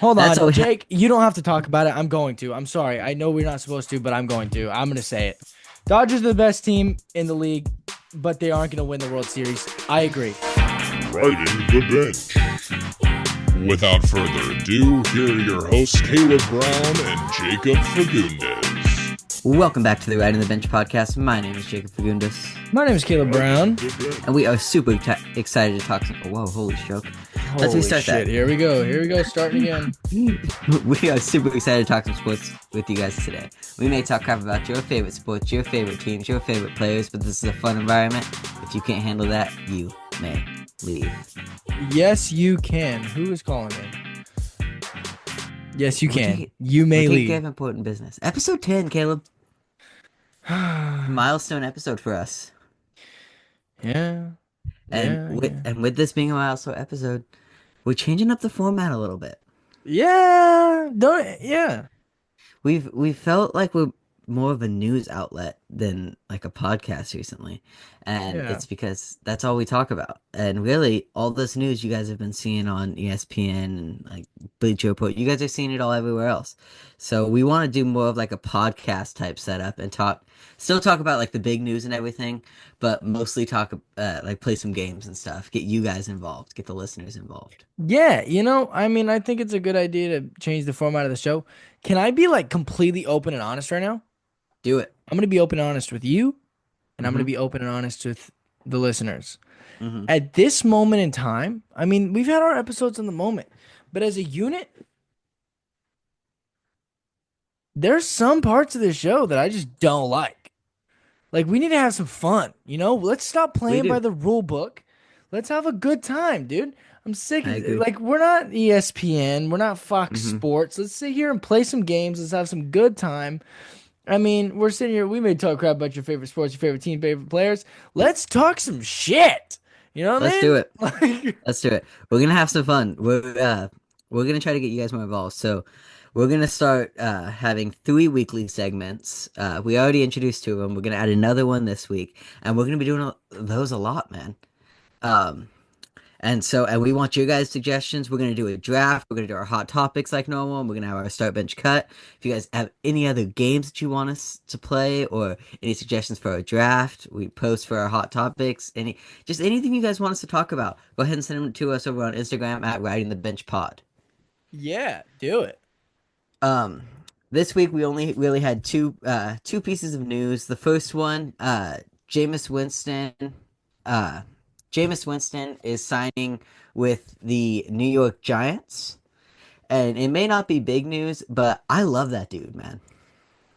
Hold That's all on, we have. Jake. You don't have to talk about it. I'm going to. I'm sorry. I know we're not supposed to, but I'm going to. I'm going to say it. Dodgers are the best team in the league, but they aren't going to win the World Series. I agree. Riding the bench. Without further ado, here are your hosts, Caleb Brown and Jacob Fagundes. Welcome back to the Riding the Bench podcast. My name is Jacob Fagundes, My name is Caleb Brown. and we are super excited to talk. Whoa, holy stroke! Let's Holy restart shit. that. Here we go. Here we go. Starting again. We are super excited to talk some sports with you guys today. We may talk crap about your favorite sports, your favorite teams, your favorite players, but this is a fun environment. If you can't handle that, you may leave. Yes, you can. Who is calling me? Yes, you can. You We're may taking care of leave. important business. Episode 10, Caleb. Milestone episode for us. Yeah. And with this being a milestone episode, we're changing up the format a little bit. Yeah. Don't. Yeah. We've felt like we're more of a news outlet than like a podcast recently, and Yeah. it's because that's all we talk about. And really, all this news you guys have been seeing on ESPN and like Bleacher Report, you guys are seeing it all everywhere else. So we want to do more of like a podcast type setup and still talk about like the big news and everything, but mostly talk like play some games and stuff, get you guys involved, get the listeners involved. Yeah, I mean, I think it's a good idea to change the format of the show. Can I be like completely open and honest right now? Do it. I'm going to be open and honest with you, and I'm going to Mhm. be open and honest with the listeners. Mm-hmm. At this moment in time, I mean, we've had our episodes in the moment, but as a unit, there's some parts of the show that I just don't like. Like, we need to have some fun, Let's stop playing by do. the rule book. Let's have a good time, dude. I'm sick I of agree. like we're not ESPN, we're not Fox Mm-hmm. Sports. Let's sit here and play some games. Let's have some good time. I mean, we're sitting here. We may talk crap about your favorite sports, your favorite team, favorite players. Let's talk some shit. You know what Let's I do mean? it. Let's do it. We're gonna have some fun. We're gonna try to get you guys more involved. So we're gonna start having 3 weekly segments. We already introduced 2 of them. We're gonna add another one this week, and we're gonna be doing those a lot, man. Um, and we want your guys' suggestions. We're gonna do a draft. We're gonna do our hot topics like normal. And we're gonna have our start bench cut. If you guys have any other games that you want us to play or any suggestions for our draft, we post for our hot topics. Just anything you guys want us to talk about, go ahead and send them to us over on Instagram at Riding the Bench Pod. Yeah, do it. Um, this week we only really had two pieces of news. The first one, Jameis Winston, uh, Jameis Winston is signing with the New York Giants, and it may not be big news, but I love that dude, man.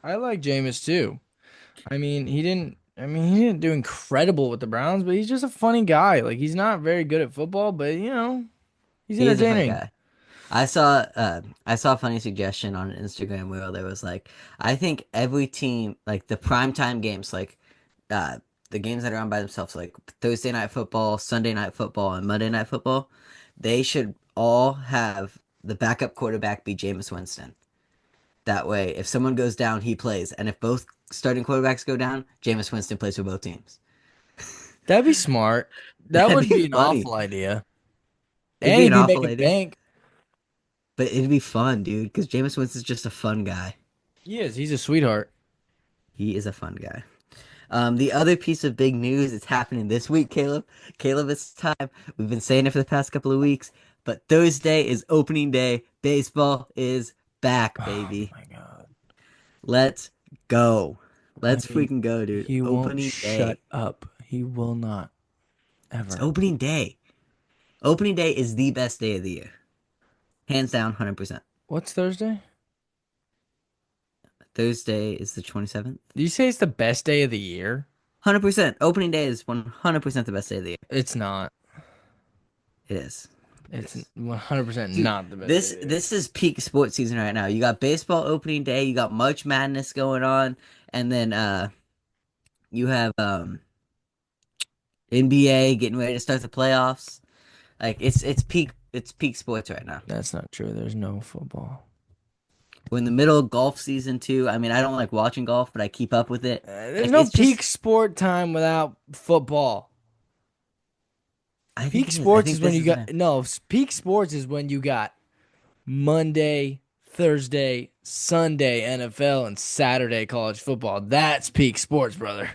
I like Jameis too. I mean, he didn't do incredible with the Browns, but he's just a funny guy. Like he's not very good at football, but he's He is a funny entertaining. guy. I saw a funny suggestion on Instagram where there was like, I think every team, like the primetime games, like uh the games that are on by themselves, like Thursday night football, Sunday night football, and Monday night football, they should all have the backup quarterback be Jameis Winston. That way, if someone goes down, he plays, and if both starting quarterbacks go down, Jameis Winston plays for both teams. That'd be smart. That That'd would be be an funny. awful idea. It'd And be he'd an be awful making idea, bank. but it'd be fun, dude, because Jameis Winston's just a fun guy. He is. He's a sweetheart. He is a fun guy. The other piece of big news is happening this week, Caleb. Caleb, it's time. We've been saying it for the past couple of weeks, but Thursday is opening day. Baseball is back, Oh baby. my God. Let's go. I Let's mean, freaking go, dude. he won't Opening shut day. up. He will not It's ever. opening day. Opening day is the best day of the year. Hands down, 100%. What's Thursday? Thursday is the 27th. Do you say it's the best day of the year? 100%. Opening day is 100% the best day of the year. It's not. It is. It's 100% Dude, not the best this day of the year. this is peak sports season right now. You got baseball opening day, you got March Madness going on, and then you have NBA getting ready to start the playoffs. Like it's peak sports right now. That's not true. There's no football. We're in the middle of golf season too. I mean, I don't like watching golf, but I keep up with it. There's Like no it's just peak sport time without football. I Peak think sports this is when is you got no. Peak sports is when you got Monday, Thursday, Sunday NFL, and Saturday college football. That's peak sports, brother.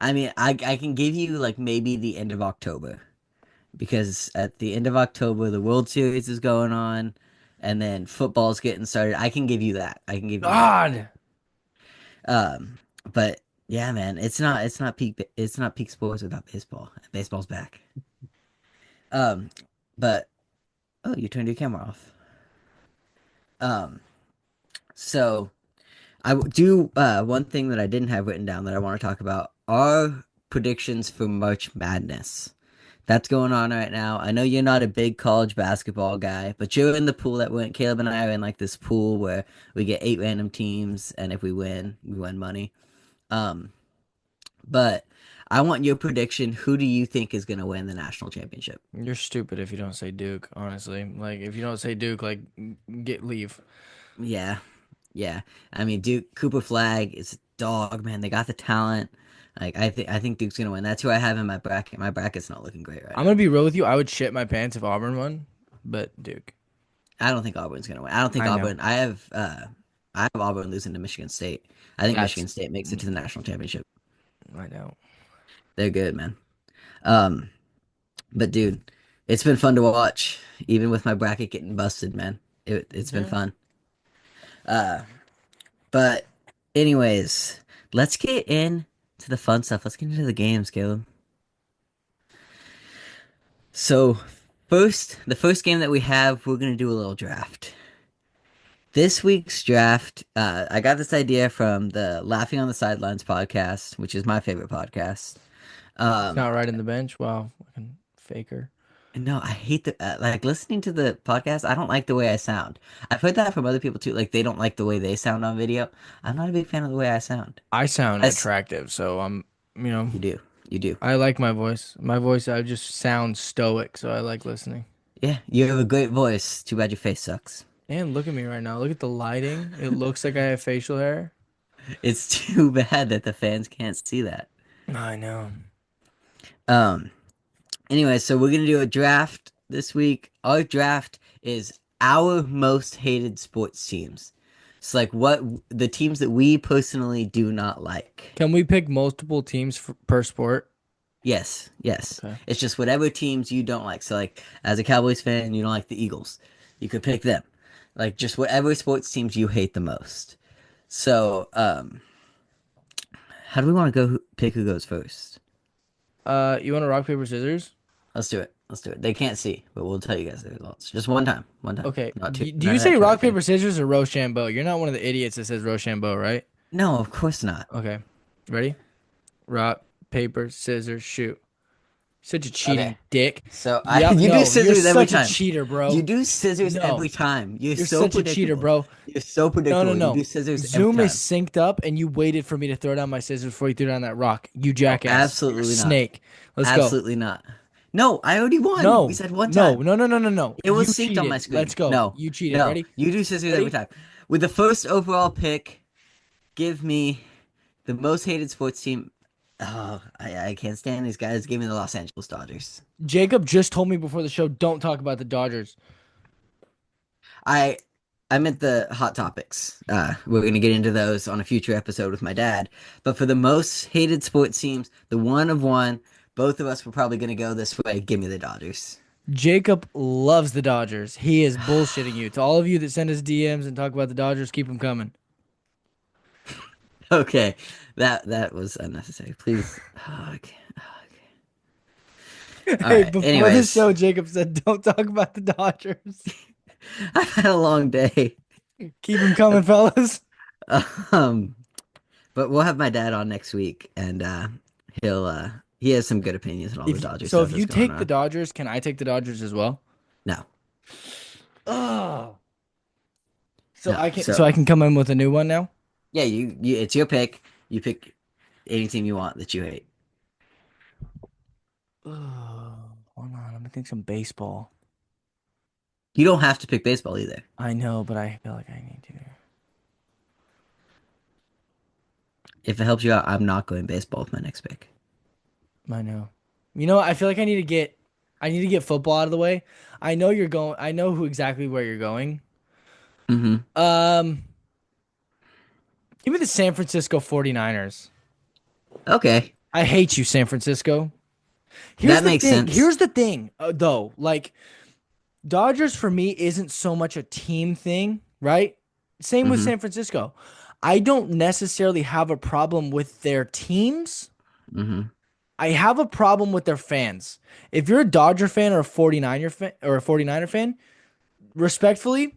I mean, I can give you like maybe the end of October because at the end of October the World Series is going on, and then football's getting started. I can give you that. I can give you that. God. Um, but yeah, man, it's not peak sports without baseball. Baseball's back. Um, but oh, you turned your camera off. Um, so do one thing that I didn't have written down that I want to talk about are predictions for March Madness. That's going on right now. I know you're not a big college basketball guy, but you're in the pool that went. Caleb and I are in like this pool where we get 8 random teams, and if we win money. Um, but I want your prediction. Who do you think is going to win the national championship? You're stupid if you don't say Duke, honestly. Like, if you don't say Duke, like, leave. Yeah, yeah. I mean, Duke Cooper Flag is a dog, man. They got the talent. Like I think Duke's gonna win. That's who I have in my bracket. My bracket's not looking great right I'm now. gonna be real with you. I would shit my pants if Auburn won, but Duke. I don't think Auburn's gonna win. I don't think I know. Auburn. I have Auburn losing to Michigan State. I think That's- Michigan State makes it to the national championship. I know. They're good, man. Um, but dude, it's been fun to watch, even with my bracket getting busted, man. It's been Yeah. fun. But anyways, let's get into the fun stuff. Let's get into the games, Caleb. So the first game that we have, we're gonna do a little draft. This week's draft, I got this idea from the Laughing on the Sidelines podcast, which is my favorite podcast. It's not right in the bench. Wow, fucking faker. No, I hate the like listening to the podcast. I don't like the way I sound. I've heard that from other people too. Like they don't like the way they sound on video. I'm not a big fan of the way I sound. I sound That's- attractive, so you know, You do. I like my voice. My voice, I just sound stoic, so I like listening. Yeah, you have a great voice. Too bad your face sucks. And look at me right now. Look at the lighting. It looks like I have facial hair. It's too bad that the fans can't see that. I know. Um. Anyway, so we're gonna do a draft this week. Our draft is our most hated sports teams. It's like what the teams that we personally do not like. Can we pick multiple teams per sport? Yes, yes. Okay. It's just whatever teams you don't like. So like as a Cowboys fan, you don't like the Eagles. You could pick them. Like just whatever sports teams you hate the most. So, how do we want to go pick who goes first? You want to rock paper scissors? Let's do it. Let's do it. They can't see, but we'll tell you guys the results. Just one time. One time. Okay. Not two, Do none you of say that rock collecting. paper scissors or Rochambeau? You're not one of the idiots that says Rochambeau, right? No, of course not. Okay. Ready? Rock paper scissors shoot. Such a cheating Okay. dick. So Yep, you no, do scissors you're every such time. a cheater, bro. You do scissors No. every time. You're so such a cheater, predictable. bro. You're so predictable. No. You do scissors Zoom every is time. synced up, and you waited for me to throw down my scissors before you threw down that rock. You jackass. absolutely You're a not. snake. Let's go. Absolutely not. No, I already won. No. We said one time. No. It was You synced on cheated. my screen. Let's go. No. You cheated. No. Ready? You do scissors Ready? every time. With the first overall pick, give me the most hated sports team. Oh, I can't stand these guys. Give me the Los Angeles Dodgers. Jacob just told me before the show, don't talk about the Dodgers. I meant the hot topics. We're gonna get into those on a future episode with my dad. But for the most hated sports teams, the one of one, both of us were probably gonna go this way. Give me the Dodgers. Jacob loves the Dodgers. He is bullshitting you. To all of you that send us DMs and talk about the Dodgers, keep them coming. Okay, that was unnecessary. Please. Okay. Hey, right, before the anyways. show, Jacob said, don't talk about the Dodgers. I've had a long day. Keep them coming, fellas. Um, but we'll have my dad on next week, and he has some good opinions on all the Dodgers. So stuff if you that's going take the on. Dodgers, can I take the Dodgers as well? No, Oh. So No, I can so- so I can come in with a new one now? yeah, you it's your pick. You pick any team you want that you hate. Hold on, let me think some baseball. You don't have to pick baseball either. I know, but I feel like I need to. If it helps you out, I'm not going baseball with my next pick. I know. You know, I feel like I need to get I need to get football out of the way. I know you're going. I know who exactly where you're going. Hmm. Um, Give me the San Francisco 49ers. Okay, I hate you, San Francisco. Here's that the makes thing. sense. Here's the thing, though. Like Dodgers for me isn't so much a team thing, right? Same with Hmm. San Francisco. I don't necessarily have a problem with their teams. Hmm. I have a problem with their fans. If you're a Dodger fan or a 49er fan, respectfully,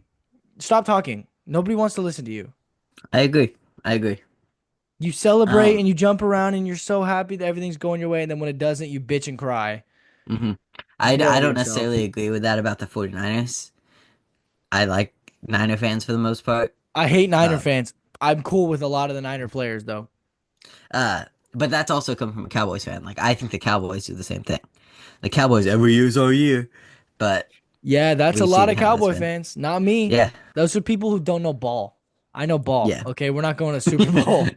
stop talking. Nobody wants to listen to you. I agree. I agree. You celebrate Um, and you jump around and you're so happy that everything's going your way, and then when it doesn't, you bitch and cry. hmm Deal I with don't yourself. necessarily agree with that about the 49ers. I like Niner fans for the most part. I hate Niner Um, fans. I'm cool with a lot of the Niner players though. uh, but that's also coming from a Cowboys fan. Like I think the Cowboys do the same thing. The Cowboys every year's our year, but Yeah, that's a we've lot seen of how that's Cowboy been. fans. Not me. Yeah, Those are people who don't know ball. I know ball. yeah. Okay, we're not going to Super Bowl.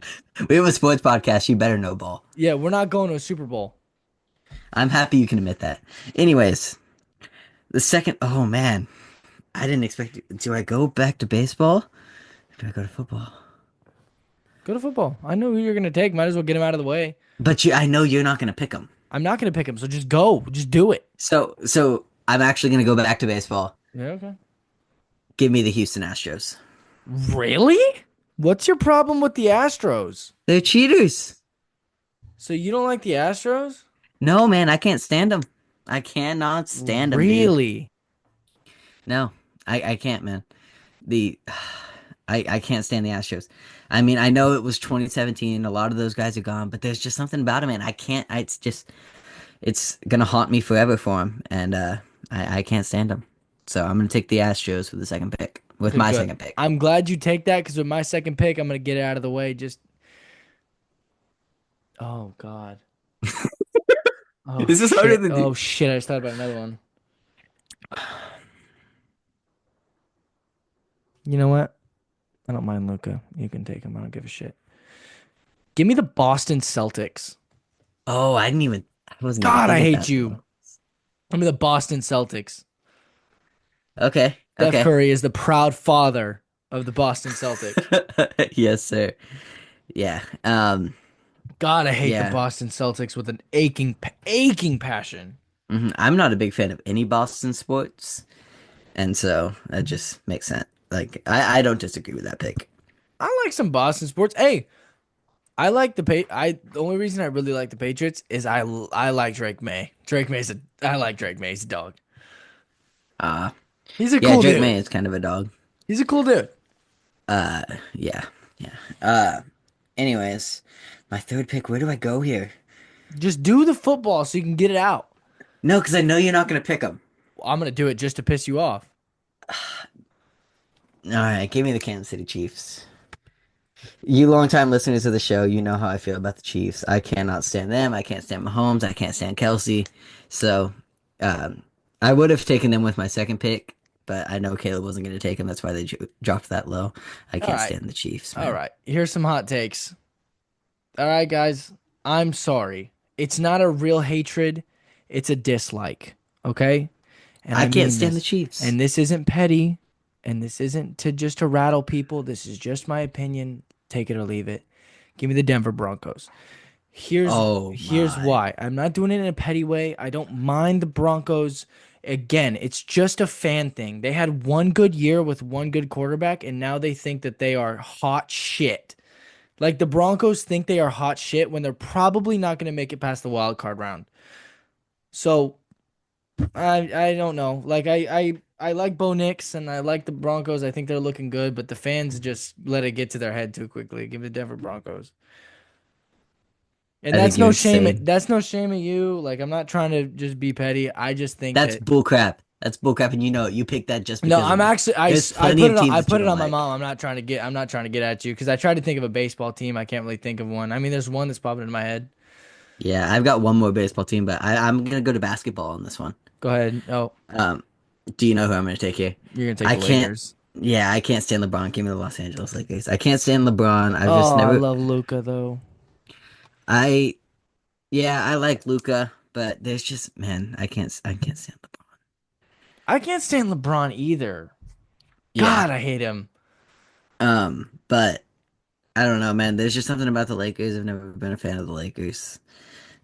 We have a sports podcast. You better know ball. Yeah, we're not going to a Super Bowl. I'm happy you can admit that. Anyways, the second. Oh man, I didn't expect. Do I go back to baseball? Or do I go to football? Go to football. I know who you're gonna take. Might as well get him out of the way. But I know you're not gonna pick them. I'm not gonna pick him, so just go. Just do it. So I'm actually gonna go back to baseball. Yeah, okay. Give me the Houston Astros. Really? What's your problem with the Astros? They're cheaters. So you don't like the Astros? No, man, I can't stand them. I cannot stand them, dude. Really? No, I can't, man. The I can't stand the Astros. I mean, I know it was 2017. A lot of those guys are gone, but there's just something about them, man. I can't. It's just it's gonna haunt me forever for them, and I can't stand them. So I'm gonna take the Astros with the second pick, with Good, my good. second pick. I'm glad you take that because with my second pick, I'm gonna get it out of the way. Just oh god. Oh This is harder shit. than Oh shit. I just thought about another one. You know what? I don't mind Luca. You can take him. I don't give a shit. Give me the Boston Celtics. Oh, I didn't even. I wasn't even God, I thinking hate that. you. Give me the Boston Celtics. Okay, Steph okay. Curry is the proud father of the Boston Celtics. Yes, sir. Yeah. God, I hate the Yeah. Boston Celtics with an aching passion. I'm not a big fan of any Boston sports, and so that just makes sense. Like, I don't disagree with that pick. I like some Boston sports. Hey, I like the only reason I really like the Patriots is I like Drake May. I like Drake May. He's a dog. Uh, He's a yeah, cool Drake dude. May is kind of a dog. He's a cool dude. Yeah, yeah. Anyways, my third pick. Where do I go here? Just do the football so you can get it out. No, because I know you're not gonna pick him. I'm gonna do it just to piss you off. All right, give me the Kansas City Chiefs. You longtime listeners of the show, you know how I feel about the Chiefs. I cannot stand them. I can't stand Mahomes. I can't stand Kelsey. So, um, I would have taken them with my second pick, but I know Caleb wasn't going to take them. That's why they dropped that low. I All can't right. stand the Chiefs, All man. right. Here's some hot takes. All right, guys. I'm sorry. It's not a real hatred. It's a dislike. Okay? And I mean can't stand the this. Chiefs. And this isn't petty. And this isn't to rattle people. This is just my opinion. Take it or leave it. Give me the Denver Broncos. Here's Oh here's my. why. I'm not doing it in a petty way. I don't mind the Broncos. Again, it's just a fan thing. They had one good year with one good quarterback, and now they think that they are hot shit. Like the Broncos think they are hot shit when they're probably not going to make it past the wild card round. So I don't know. Like I like Bo Nix and I like the Broncos. I think they're looking good, but the fans just let it get to their head too quickly. Give me the Denver Broncos. And I think that's you're no shame. insane. That's no shame at you. Like I'm not trying to just be petty. I just think That's that bullcrap. That's bullcrap, and you know it. You picked that just no, because of I'm me. actually There's I plenty put of it on teams I that you put it don't on my like. mom. I'm not trying to get at you because I tried to think of a baseball team. I can't really think of one. I mean, there's one that's popping in my head. Yeah, I've got one more baseball team, but I'm gonna go to basketball on this one. Go ahead. Oh, Um, do you know who I'm gonna take here? you're gonna I take the can't. Lakers. Yeah, I can't stand LeBron. Give me the Los Angeles Lakers. I can't stand LeBron. I've just Oh, I never. love Luca though. I Yeah, I like Luca, but there's just man, I can't stand LeBron. I can't stand LeBron either. Yeah. God, I hate him. But I don't know, man. There's just something about the Lakers. I've never been a fan of the Lakers.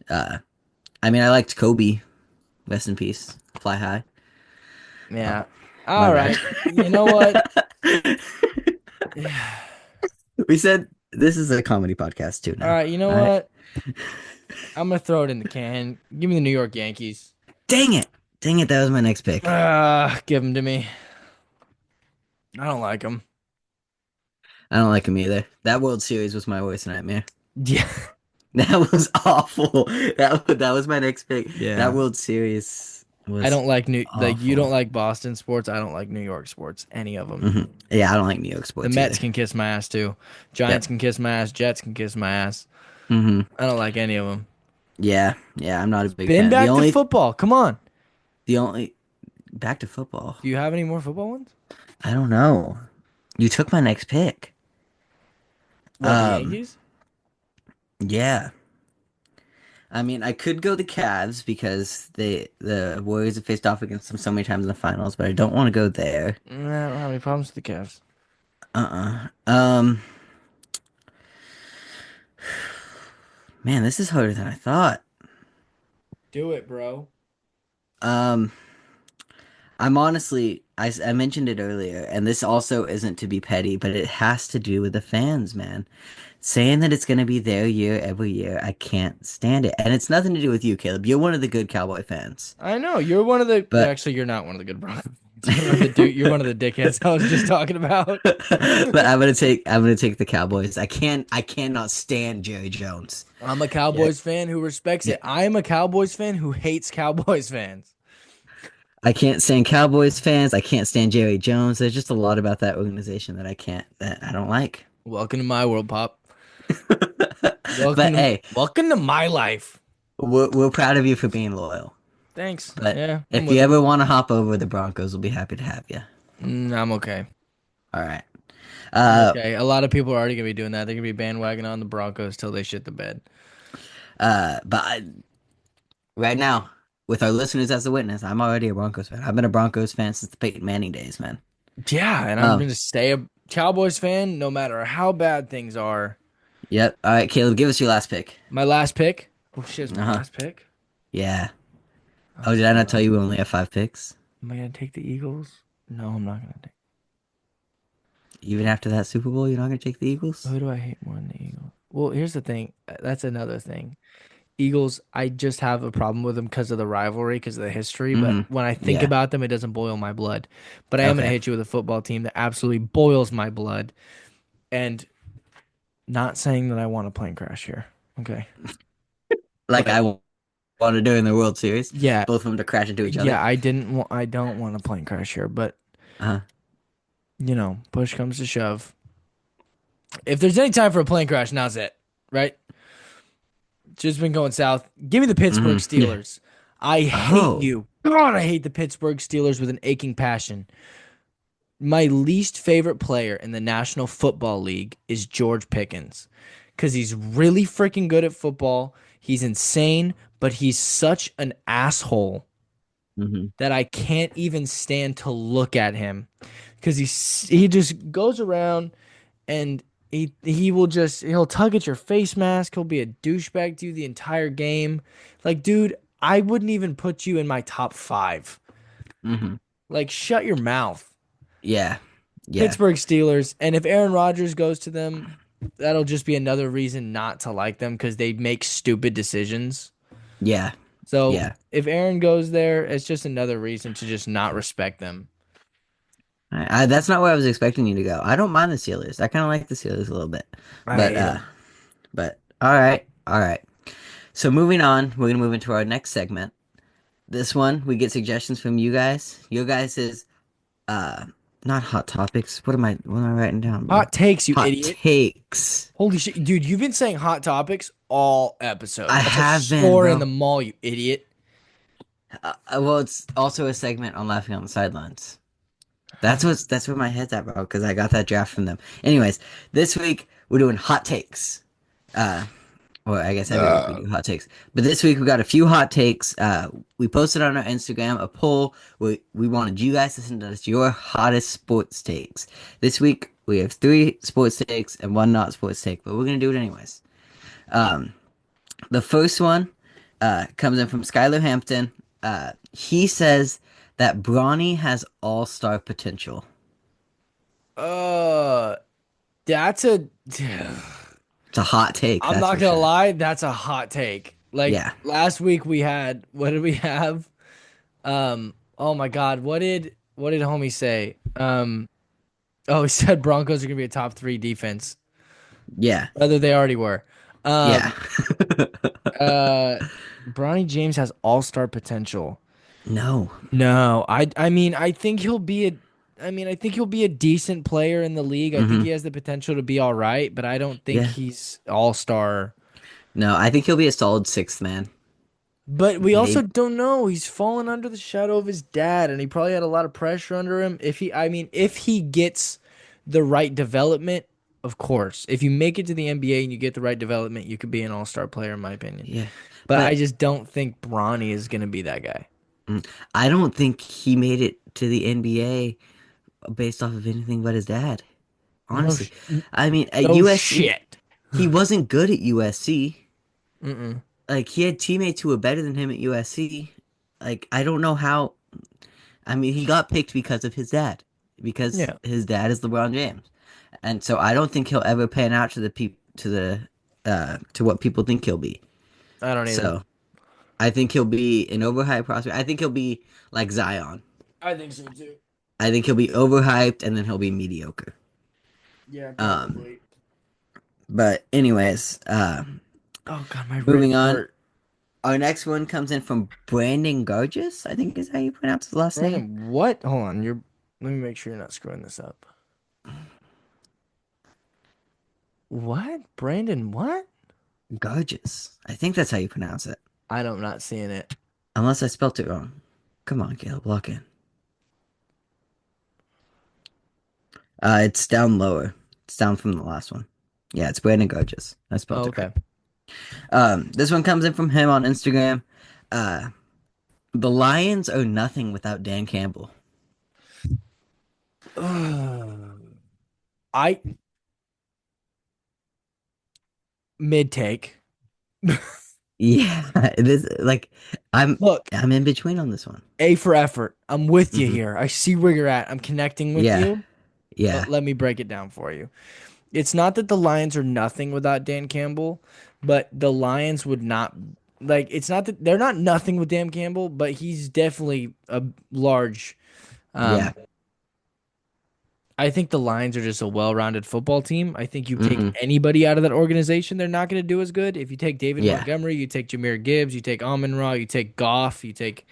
Uh, I mean, I liked Kobe. Rest in peace. Fly high. Yeah. My All bad. right. You know what? We said this is a comedy podcast too All now. right. You know All right. what? I'm gonna throw it in the can. Give me the New York Yankees. Dang it. Dang it. That was my next pick. Give them to me. I don't like them. I don't like him either. That World Series was my worst nightmare. Yeah. That was awful. That was my next pick. Yeah. That World Series was I don't like you awful. don't like Boston sports. I don't like New York sports. Any of them. Mhm. Yeah, I don't like New York The sports Mets either. can kiss my ass too. Giants can kiss my ass. Jets can kiss my ass. Hmm. I don't like any of them. Yeah, I'm not a big Been fan. back The only, to football. Come on. the only, back to football. Do you have any more football ones? I don't know. You took my next pick. What, the Um, Yankees? Yeah. I mean, I could go the Cavs because the Warriors have faced off against them so many times in the finals, but I don't want to go there. I don't have any problems with the Cavs. Uh-uh. Man, this is harder than I thought. Do it, bro. Um, I'm honestly, I mentioned it earlier, and this also isn't to be petty, but it has to do with the fans, man. Saying that it's going to be their year every year, I can't stand it. And it's nothing to do with you, Caleb. You're one of the good Cowboy fans. I know you're one of the. But- Actually, you're not one of the good Broncos. You're one of the dickheads I was just talking about. But I'm gonna take the Cowboys. I cannot stand Jerry Jones. I'm a Cowboys fan who respects it. I am a Cowboys fan who hates Cowboys fans. I can't stand Cowboys fans. I can't stand Jerry Jones. There's just a lot about that organization that I don't like. Welcome to my world, Pop. But hey, welcome to my life. we're proud of you for being loyal. Thanks. But yeah. if you ever want to hop over the Broncos, we'll be happy to have you. I'm okay. All right. Okay. A lot of people are already gonna be doing that. They're gonna be bandwagon on the Broncos till they shit the bed. Right now, with our listeners as a witness, I'm already a Broncos fan. I've been a Broncos fan since the Peyton Manning days, man. Yeah, and I'm gonna stay a Cowboys fan no matter how bad things are. Yep. All right, Caleb, give us your last pick. My last pick. Oh shit, it's my Uh-huh. last pick. Yeah. Oh, did I not tell you we only have 5 picks? Am I gonna take the Eagles? No, I'm not gonna take. Even after that Super Bowl, you're not gonna take the Eagles? Who do I hate more than the Eagles? Well, here's the thing. That's another thing. Eagles, I just have a problem with them because of the rivalry, because of the history. But Mhm. when I think Yeah. about them, it doesn't boil my blood. But I am gonna Okay. hit you with a football team that absolutely boils my blood. And not saying that I want a plane crash here. Okay. Like But- I wanted to do in the World Series. Yeah. Both of them to crash into each other. Yeah, I don't want a plane crash here, but Uh-huh. you know, push comes to shove. If there's any time for a plane crash, now's it, right? Just been going south. Give me the Pittsburgh Mhm. Yeah. Steelers. I hate Oh. you. God, I hate the Pittsburgh Steelers with an aching passion. My least favorite player in the National Football League is George Pickens because he's really freaking good at football. He's insane, but he's such an asshole Hmm. that I can't even stand to look at him because he just goes around and he'll tug at your face mask. He'll be a douchebag to you the entire game. Like, dude, I wouldn't even put you in my top 5. Hmm. Like, shut your mouth. Yeah. Yeah. Pittsburgh Steelers. And if Aaron Rodgers goes to them, that'll just be another reason not to like them because they make stupid decisions. Yeah. So Yeah. if Aaron goes there, it's just another reason to just not respect them. That's not where I was expecting you to go. I don't mind the Steelers. I kind of like the Steelers a little bit. I But hate 'em. but all right. All right. So moving on, we're going to move into our next segment. This one, we get suggestions from you guys. Your guys is not hot topics. What am I writing down, bro? Hot takes, you Hot idiot. takes. Holy shit, dude, you've been saying hot topics all episode. I That's a have been, store bro. in the mall, you idiot. Well, it's also a segment on Laughing on the Sidelines. That's where my head's at, bro, because I got that draft from them. Anyways, this week we're doing hot takes. Or I guess every week we do hot takes. But this week we got a few hot takes. We posted on our Instagram a poll where we wanted you guys to send us your hottest sports takes. This week we have 3 sports takes and 1 not sports take, but we're gonna do it anyways. The first one comes in from Skylar Hampton. He says that Bronny has all-star potential. That's a. It's a hot take. I'm That's not for gonna sure. lie, that's a hot take. Like Yeah. last week we had, what did we have? Oh my God, what did homie say? Oh, he said Broncos are gonna be a top 3 defense. Yeah. Whether they already were. Yeah. Uh, Bronny James has all-star potential. No. No, I mean, I think he'll be a decent player in the league. I think Hmm. he has the potential to be all right, but I don't think Yeah. he's all-star. No, I think he'll be a solid 6th man. But we also Maybe. don't know. He's fallen under the shadow of his dad, and he probably had a lot of pressure under him. If he gets the right development, of course. If you make it to the NBA and you get the right development, you could be an all-star player, in my opinion. Yeah. But I But just don't think Bronny is gonna be that guy. I don't think he made it to the NBA based off of anything but his dad. No, Honestly. I mean, at no USC, shit. he wasn't good at USC. Mm-mm. Like, he had teammates who were better than him at USC. Like, I don't know how. I mean, he got picked because of his dad, because Yeah, his dad is LeBron James. And so I don't think he'll ever pan out to to what people think he'll be. I don't either. So I think he'll be an overhyped prospect. I think he'll be like Zion. I think so too. I think he'll be overhyped and then he'll be mediocre. Yeah, Um, probably. but anyways, Oh God, my moving ribs on. hurt. Our next one comes in from Brandon Gargis, I think is how you pronounce his last name. Brandon, what? Hold on, Let me make sure you're not screwing this up. What? Brandon? What? Gargis. I think that's how you pronounce it. I'm not seeing it. Unless I spelt it wrong. Come on, Caleb, lock in. It's down lower. It's down from the last one. Yeah, it's Brandon Gargis. I spelled Oh, it okay. right. This one comes in from him on Instagram. The Lions are nothing without Dan Campbell. I mid take. Yeah, this like Look, I'm in between on this one. A for effort. I'm with you Mhm. here. I see where you're at. I'm connecting with Yeah, you. yeah, But let me break it down for you. It's not that the Lions are nothing without Dan Campbell, but the Lions would not like it's not that they're not nothing with Dan Campbell, but he's definitely a large yeah. I think the Lions are just a well-rounded football team. I think you take Hmm. anybody out of that organization, they're not going to do as good. If you take David Yeah. Montgomery, you take Jameer Gibbs, you take Amon-Ra, you take Goff, you take,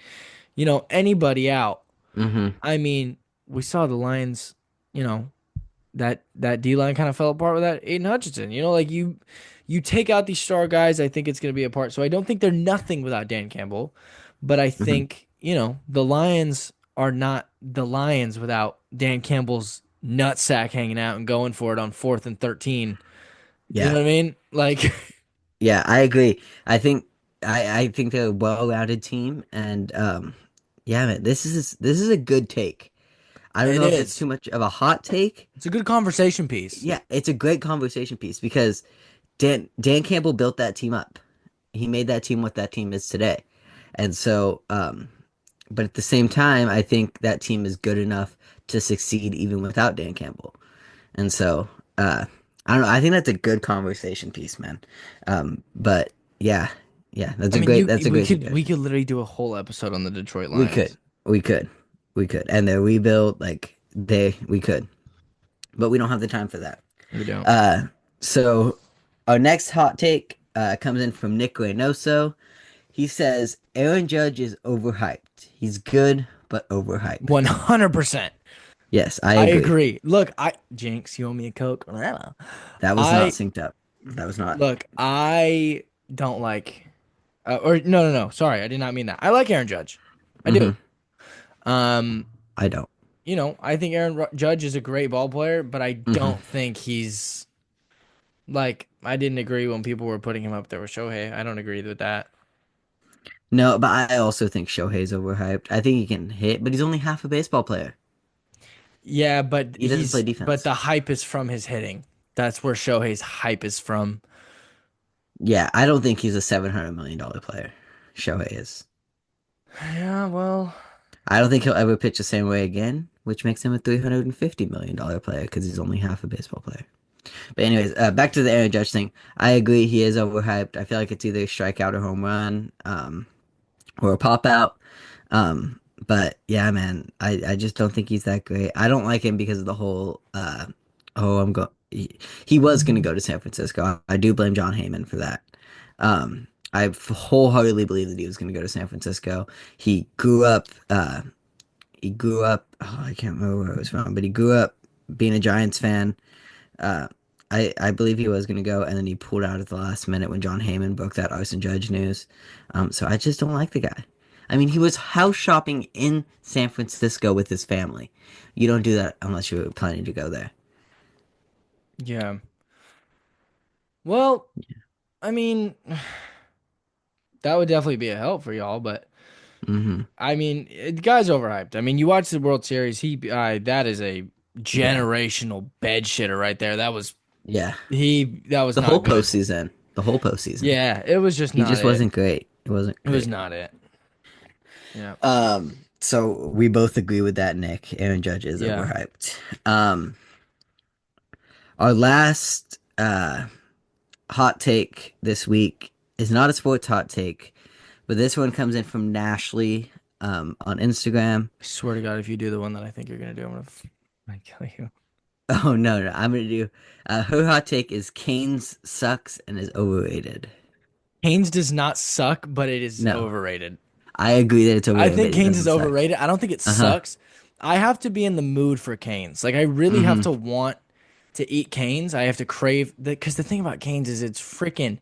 anybody out. Hmm. I mean, we saw the Lions, you know, that D line kind of fell apart with that Aiden Hutchinson. Like you take out these star guys, I think it's going to be apart. So I don't think they're nothing without Dan Campbell, but I Hmm. think the Lions are not the Lions without Dan Campbell's nutsack hanging out and going for it on 4th and 13. You know Yeah, what I mean? Like yeah. I agree. I think they're a well-rounded team, and yeah, man, this is a good take. I don't it know if it's is. too much of a hot take. It's a good conversation piece. Yeah, it's a great conversation piece because Dan Campbell built that team up. He made that team what that team is today. And so but at the same time, I think that team is good enough to succeed even without Dan Campbell. And so I don't know, I think that's a good conversation piece, man. But yeah, yeah, I mean, that's a we great could we suggestion. could literally do a whole episode on the Detroit We could. Lions. We could. We could. And their rebuild, like we could. But we don't have the time for that. We don't. So our next hot take comes in from Nick Reynoso. He says Aaron Judge is overhyped. He's good, but overhyped. 100%. Yes, I I agree. agree. Look, Jinx, you owe me a Coke. That was not I synced up. That was not. look, I don't like, or no. Sorry, I did not mean that. I like Aaron Judge. I do. Um, I don't. I think Judge is a great ball player, but I Mhm. don't think he's Like, I didn't agree when people were putting him up there with Shohei. I don't agree with that. No, but I also think Shohei's overhyped. I think he can hit, but he's only half a baseball player. Yeah, but He doesn't play but defense. the hype is from his hitting. That's where Shohei's hype is from. Yeah, I don't think he's a $700 million player. Shohei is. Yeah, well, I don't think he'll ever pitch the same way again, which makes him a $350 million player because he's only half a baseball player. But anyways, back to the Aaron Judge thing. I agree he is overhyped. I feel like it's either a strikeout or home run, or a pop out. But yeah, man, I just don't think he's that great. I don't like him because of the whole oh I'm go he was gonna go to San Francisco. I do blame John Heyman for that. I wholeheartedly believe that he was gonna go to San Francisco. He grew up oh, I can't remember where it was from, but he grew up being a Giants fan. Uh I believe he was gonna go, and then he pulled out at the last minute when John Heyman broke that Arson Judge news. So I just don't like the guy. I mean, he was house shopping in San Francisco with his family. You don't do that unless you're planning to go there. yeah. Well, I mean, that would definitely be a help for y'all, but Hmm. I mean, the guy's overhyped. I mean, you watch the World Series, that is a Yeah, generational bed shitter right there. yeah. That was The whole not good. postseason, the whole postseason, Yeah, it was just he not just it. wasn't great. It wasn't It was great. not it. Yeah. So we both agree with that, Nick. Aaron Judge is Yeah. overhyped. Our last hot take this week is not a sports hot take, but this one comes in from Nashley on Instagram. I swear to God, if you do the one that I think you're gonna do, I kill you. Oh no, I'm gonna do her hot take is Canes sucks and is overrated. Haynes does not suck, but it is No, overrated. I agree that it's I overrated, think but it Canes is doesn't suck. overrated. I don't think it Uh-huh. sucks. I have to be in the mood for Canes. Like I really have Hmm. to want to eat Canes. I have to crave because the thing about Canes is it's freaking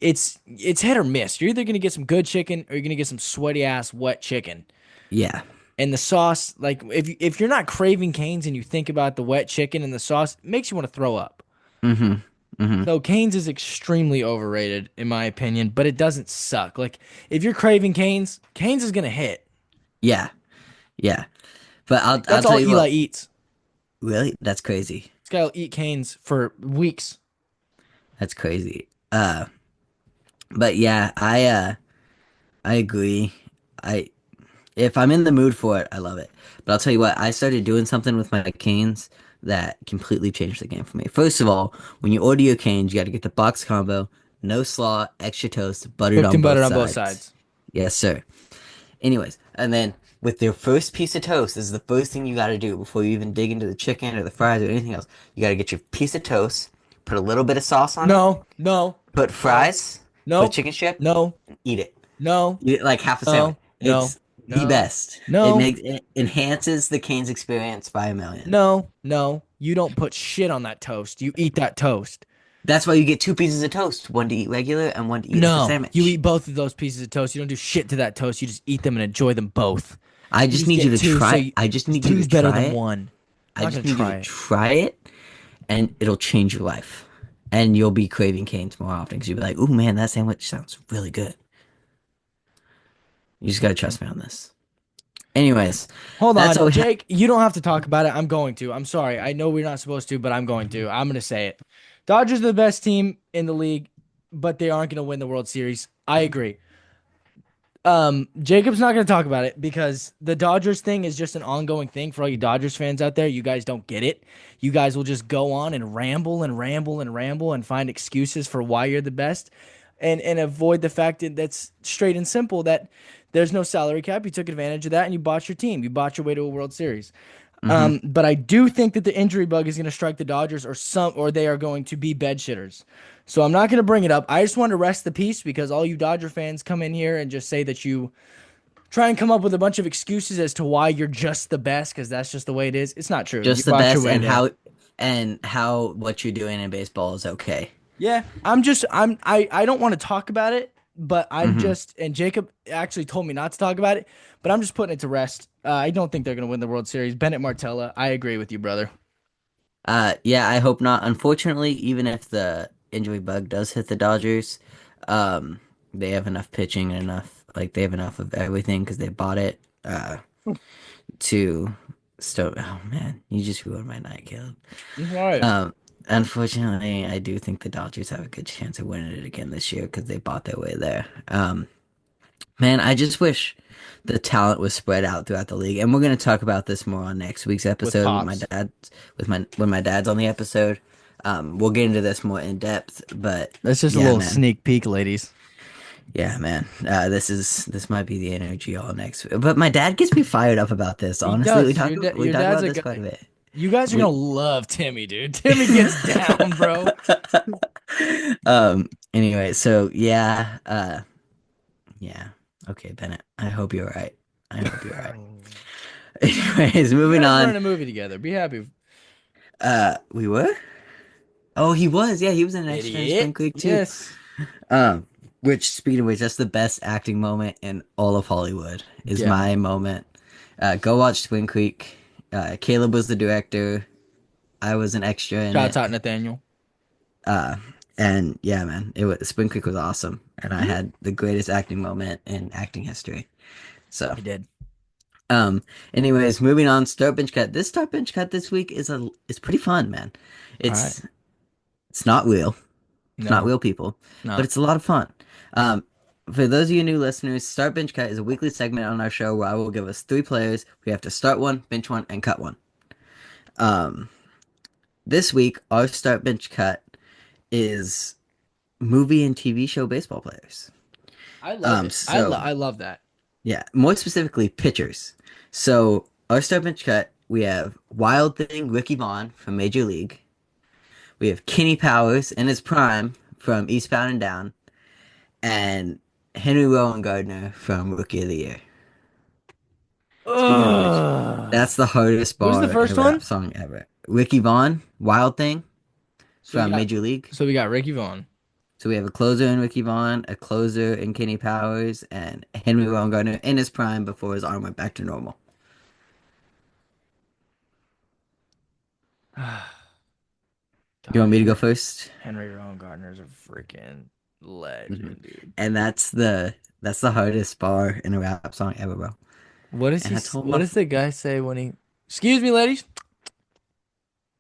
it's hit or miss. You're either gonna get some good chicken or you're gonna get some sweaty ass wet chicken. Yeah. And the sauce, like if you're not craving Canes and you think about the wet chicken and the sauce, it makes you want to throw up. Hmm. Hmm. So Canes is extremely overrated in my opinion, but it doesn't suck. Like if you're craving Canes, Canes is gonna hit. Yeah. Yeah. But I'll That's tell all you Eli what. eats. Really, that's crazy. This guy will eat Canes for weeks. That's crazy. But yeah, I agree. I If I'm in the mood for it, I love it. But I'll tell you what, I started doing something with my canes that completely changed the game for me. First of all, when you order your canes, you got to get the box combo, no slaw, extra toast, buttered Cooked on and both buttered on both sides. sides. Yes, sir. Anyways, and then with your first piece of toast, this is the first thing you got to do before you even dig into the chicken or the fries or anything else. You got to get your piece of toast, put a little bit of sauce on it, No, no, put fries, put a no, chicken strip, no, eat it. no, Eat it like half a sandwich. no, no, It's the no, best. no, It enhances the Cane's experience by a million. no, no. You don't put shit on that toast. You eat that toast. That's why you get two pieces of toast, one to eat regular and one to eat as a No, you sandwich. eat both of those pieces of toast. You don't do shit to that toast. You just eat them and enjoy them both. I You just just need you get to two, so try. I just need you to two's better try than it. one. I'm I not just gonna need you try to it. try it, and it'll change your life. And you'll be craving Cane's more often because you'll be like, "Ooh, man, that sandwich sounds really good." You just gotta trust me on this. Anyways, Hold that's all on, we have. Jake. You don't have to talk about it. I'm going to. I'm sorry. I know we're not supposed to, but I'm going to. I'm going to say it. Dodgers are the best team in the league, but they aren't going to win the World Series. I agree. Jacob's not going to talk about it because the Dodgers thing is just an ongoing thing for all you Dodgers fans out there. You guys don't get it. You guys will just go on and ramble and ramble and ramble and find excuses for why you're the best and avoid the fact that that's straight and simple that there's no salary cap. You took advantage of that and you bought your team. You bought your way to a World Series. Hmm. But I do think that the injury bug is going to strike the Dodgers or they are going to be bed shitters. So I'm not going to bring it up. I just want to rest the peace because all you Dodger fans come in here and just say that you try and come up with a bunch of excuses as to why you're just the best because that's just the way it is. It's not true. You Just the bought your best, way there. and how what you're doing in baseball is okay. Yeah, I don't want to talk about it, but I'm Hmm. just and Jacob actually told me not to talk about it, but I'm just putting it to rest. I don't think they're going to win the World Series. Bennett Martella, I agree with you, brother. Yeah, I hope not. Unfortunately, even if injury bug does hit the Dodgers, they have enough pitching and enough like they have enough of everything because they bought it to oh man, you just ruined my night, Caleb. All right. Unfortunately, I do think the Dodgers have a good chance of winning it again this year because they bought their way there. Man, I just wish the talent was spread out throughout the league, and we're gonna talk about this more on next week's episode with my Pops. dad, when my dad's on the episode. We'll get into this more in depth, but That's just a yeah, little man. sneak peek, ladies. Yeah, man. This might be the energy all next week. But my dad gets me fired up about this. He Honestly, does. we talk Your da- we your talk dad's about a this guy- quite a bit. You guys are We- gonna love Timmy, dude. Timmy gets down, bro. Anyway, so yeah, yeah. Okay, Bennett. I hope you're right. I hope you're right. Anyways, You moving guys were in on. a movie together. Be happy. We were? Oh, he was. Yeah, he was in Extra in Spring Idiot. Creek too. Yes. Which speaking of which, that's the best acting moment in all of Hollywood. Is Yeah. my moment. Go watch Spring Creek. Caleb was the director. I was an extra in Shouts it. out Nathaniel. And yeah, man, Spring Creek was awesome, and I had the greatest acting moment in acting history. So, He did. anyways, moving on. Start bench cut. This start bench cut this week is pretty fun, man. It's not real. It's not real people, No. but it's a lot of fun. For those of you new listeners, Start Bench Cut is a weekly segment on our show where I will give us 3 players. We have to start one, bench one, and cut one. This week, our Start Bench Cut is movie and TV show baseball players. I love it. so- I love that. Yeah, more specifically, pitchers. So, our Start Bench Cut, we have Wild Thing Ricky Vaughn from Major League. We have Kenny Powers in his prime from Eastbound and Down. And Henry Rowan Gardner from Rookie of the Year. Ugh. That's the hardest bar Who's the first in a rap one? song ever. Ricky Vaughn, Wild Thing So we from got- Major League. So we got Ricky Vaughn. So we have a closer in Ricky Vaughn, a closer in Kenny Powers, and Henry Rowan Gardner in his prime before his arm went back to normal. You want me to go first? Henry Rowan Gardner's a freaking legend, dude. And that's the hardest bar in a rap song ever, bro. What does And he? I told What my- does the guy say when he? Excuse me, ladies.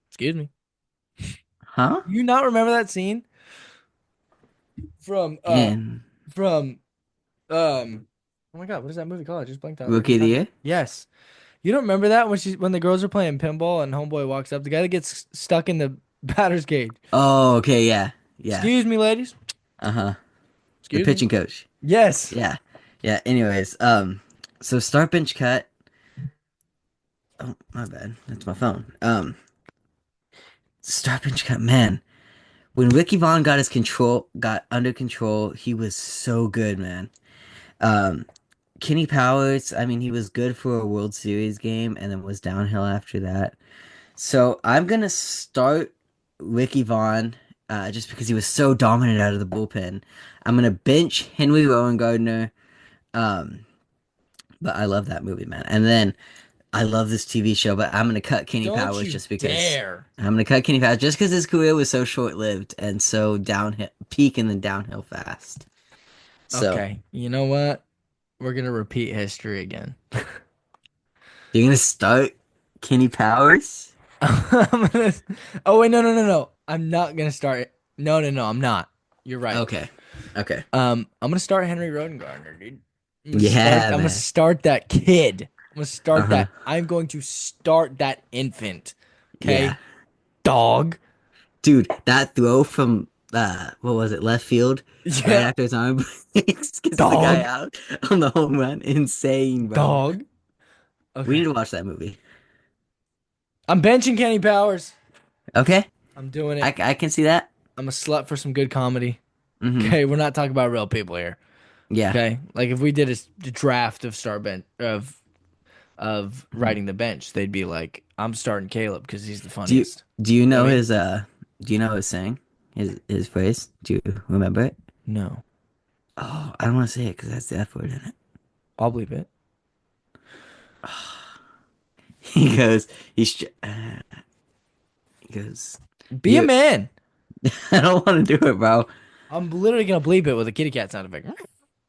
Excuse me. Huh? You not remember that scene from And oh my god, what is that movie called? I just blanked out. Rookie of the Year? Yes. You don't remember that when the girls are playing pinball and homeboy walks up, the guy that gets stuck in the batter's cage. Oh, okay, yeah. Yeah. Excuse me, ladies. Uh-huh. The Excuse me. pitching coach. Yes. Yeah. Yeah. Anyways, so start bench cut. Oh, my bad. That's my phone. Start bench cut, man. When Ricky Vaughn got under control, he was so good, man. Kenny Powers, I mean, he was good for a World Series game and then was downhill after that. So I'm gonna start Ricky Vaughn, just because he was so dominant out of the bullpen. I'm gonna bench Henry Rowan Gardner. But I love that movie, man. And then I love this TV show, but I'm gonna cut Kenny Don't Powers you just because dare. I'm gonna cut Kenny Powers just because his career was so short lived and so downhill, peak and then downhill fast. So Okay. You know what? We're gonna repeat history again. you're gonna start Kenny Powers? I'm gonna... Oh wait, no. I'm not gonna start it. No, I'm not. You're right. Okay. I'm gonna start Henry Rowan Gardner, dude. I'm Man. gonna start that kid. I'm gonna start Uh-huh. that. I'm going to start that infant. Okay, Yeah. dog. Dude, that throw from what was it, left field? Right Yeah, after his arm gets the Dog. guy out on the home run. Insane, bro. dog. We Okay. need to watch that movie. I'm benching Kenny Powers. Okay. I'm doing it. I can see that. I'm a slut for some good comedy. Mhm. Okay, we're not talking about real people here. Yeah. Okay, like if we did a draft of star bench of Mm-hmm. writing the bench, they'd be like, I'm starting Caleb because he's the Do you funniest. do you know I mean- his do you know his saying? His phrase? Do you remember it? No, Oh, I don't want to say it because that's the F word in it. I'll believe it. He goes, he goes, Be a You- man. I don't want to do it, bro. I'm literally gonna bleep it with a kitty cat sound effect.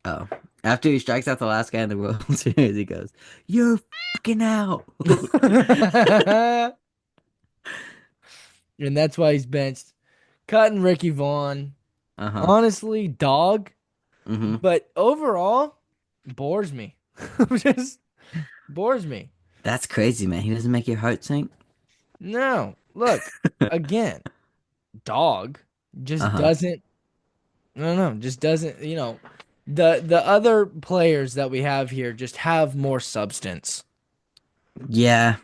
Oh. After he strikes out the last guy in the World Series, he goes, "You're fucking out." And that's why he's benched. Cutting Ricky Vaughn. Uh-huh. Honestly, dog. Mm-hmm. But overall, bores me. Just bores me. That's crazy, man. He doesn't make your heart sink. No, look, again, dog just Uh-huh. doesn't. I don't know, just doesn't. The other players that we have here just have more substance. Yeah.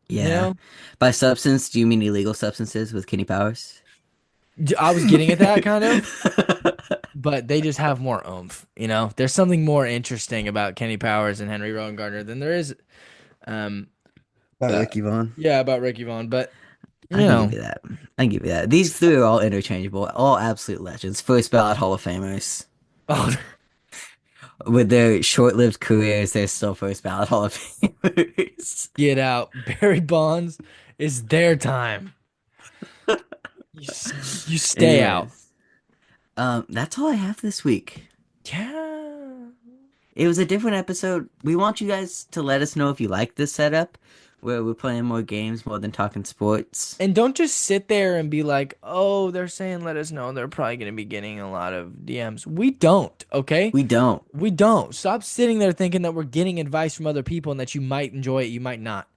You Yeah. know, By substance, do you mean illegal substances with Kenny Powers? I was getting at that kind of, but they just have more oomph. There's something more interesting about Kenny Powers and Henry Rowan Gardner than there is, um, About Ricky Vaughn. yeah, about Ricky Vaughn. But I can give you that. I can give you that. These three are all interchangeable, all absolute legends, first ballot Hall of Famers. oh, With their short-lived careers, they're still first ballot Hall of Famers. get out, Barry Bonds. It's their time. You stay out. Anyways, that's all I have this week. Yeah. It was a different episode. We want you guys to let us know if you like this setup, where we're playing more games more than talking sports. And don't just sit there and be like, oh, they're saying let us know. They're probably going to be getting a lot of DMs. We don't, okay? We don't. We don't. Stop sitting there thinking that we're getting advice from other people and that you might enjoy it, you might not.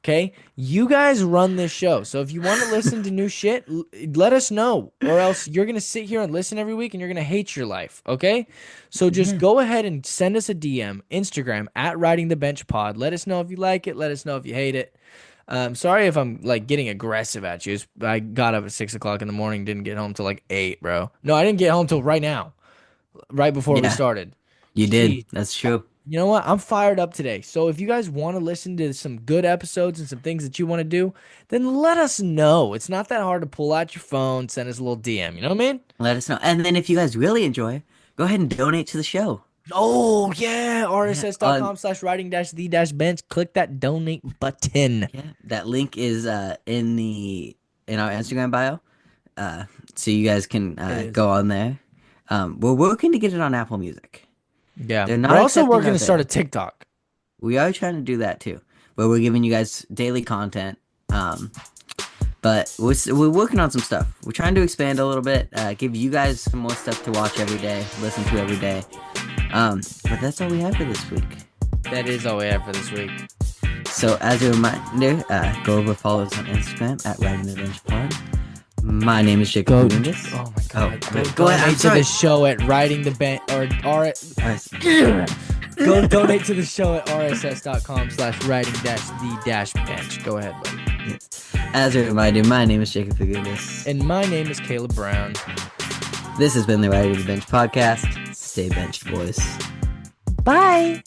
Okay? You guys run this show. So if you want to listen to new shit, let us know. Or else you're going to sit here and listen every week and you're going to hate your life. Okay? So just go ahead and send us a DM, Instagram, at Riding the Bench Pod. Let us know if you like it. Let us know if you hate it. Sorry if I'm like getting aggressive at you. I got up at 6 o'clock in the morning, didn't get home till like 8, bro. No, I didn't get home till right now, right before we Yeah. started. You did. Jeez. That's true. You know what? I'm fired up today. So if you guys want to listen to some good episodes and some things that you want to do, then let us know. It's not that hard to pull out your phone, send us a little DM. You know what I mean? Let us know. And then if you guys really enjoy, go ahead and donate to the show. Oh, yeah. RSS.com/writing-the-bench. Click that donate button. Yeah, that link is in our Instagram bio, so you guys can is. go on there. We're working to get it on Apple Music. Yeah. They're not We're also accepting working out to start a there. TikTok. We are trying to do that too, where we're giving you guys daily content. But we're working on some stuff. We're trying to expand a little bit, give you guys some more stuff to watch every day, listen to every day. But that's all we have for this week. That is all we have for this week. So as a reminder, go over follow us on Instagram at Riding the Bench Pod. My name is Jacob Fagundes. Oh my god. go ahead. I'm Donate to sorry. the show at Riding the Bench Go donate to the show at rss.com/writing-the-bench. Go ahead, buddy. Yes. As a reminder, my name is Jacob Fagundes. And my name is Caleb Brown. This has been the Riding the Bench podcast. Stay benched, boys. Bye.